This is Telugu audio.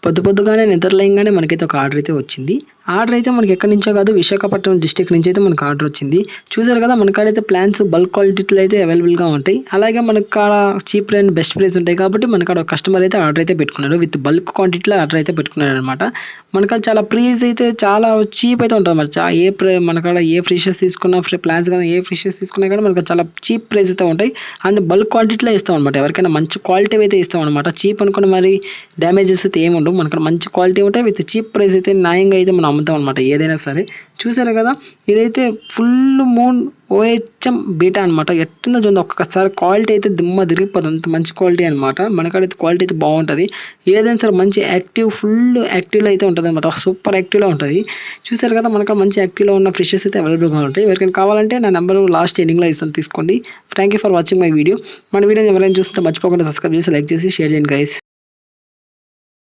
పొద్దుగానే నిద్రలేయంగానే మనకైతే ఒక ఆర్డర్ అయితే వచ్చింది. ఆర్డర్ అయితే మనకి ఎక్కడి నుంచో కాదు, విశాఖపట్నం డిస్ట్రిక్ట్ నుంచి అయితే మనకు ఆర్డర్ వచ్చింది. చూసారు కదా, మన కాడైతే ప్లాన్స్ బల్క్ క్వాంటిటీలో అయితే అవైలబుల్‌గా ఉంటాయి. అలాగే మనకు కాడ చీప్ అండ్ బెస్ట్ ప్రైస్ ఉంటాయి కాబట్టి మన కాడ ఒక కస్టమర్ అయితే ఆర్డర్ అయితే పెట్టుకున్నాడు. విత్ బల్క్ క్వాంటిటీలో ఆర్డర్ అయితే పెట్టుకున్నాడనమాట. మన కాడ చాలా ప్రైస్ అయితే చాలా చీప్ అయితే ఉంటదన్నమాట. మన కాడ ఏ ఫిషెస్ తీసుకున్నా ప్లాన్స్ గాని ఏ ఫిషెస్ తీసుకున్నా కానీ మనకు చాలా చీప్ ప్రైస్ అయితే ఉంటాయి. అండ్ బల్క్ క్వాంటిటీలో ఇస్తామన్నమాట. ఎవరికైనా మంచి క్వాలిటీ అయితే ఇస్తామన్నమాట. చీప్ అనుకోని మరి డ్యామేజెస్ అయితే ఏమి ఉండవు. మనకు మంచి క్వాలిటీ ఉంటాయి. విత్ చీప్ ప్రైస్ అయితే న్యాయంగా అయితే మనం అమ్ముతాం అనమాట ఏదైనా సరే. చూసారు కదా, ఇదైతే ఫుల్ మూన్ ఓహెచ్ఎం బీటా అనమాట. ఎట్టుందో చూడండి ఒక్కసారి, క్వాలిటీ అయితే దిమ్మ తిరిగిపోతుంది, అంత మంచి క్వాలిటీ అనమాట. మనకాడైతే క్వాలిటీ అయితే బాగుంటుంది. ఏదైనా సరే మంచి యాక్టివ్, ఫుల్ యాక్టివ్లో అయితే ఉంటుంది అనమాట. సూపర్ యాక్టివ్లో ఉంటుంది. చూసారు కదా, మనకు మంచి యాక్టివ్లో ఉన్న ఫిషెస్ అయితే అవైలబుల్గా ఉంటాయి. ఎవరికైనా కావాలంటే నా నెంబర్ లాస్ట్ ఎండింగ్లో ఇస్తాను, తీసుకోండి. Thank you for watching my video. మన వీడియోని ఎవరైనా చూస్తే మర్చిపోకుండా సబ్స్క్రైబ్ చేసి, లైక్ చేసి, షేర్ చేయండి గైస్.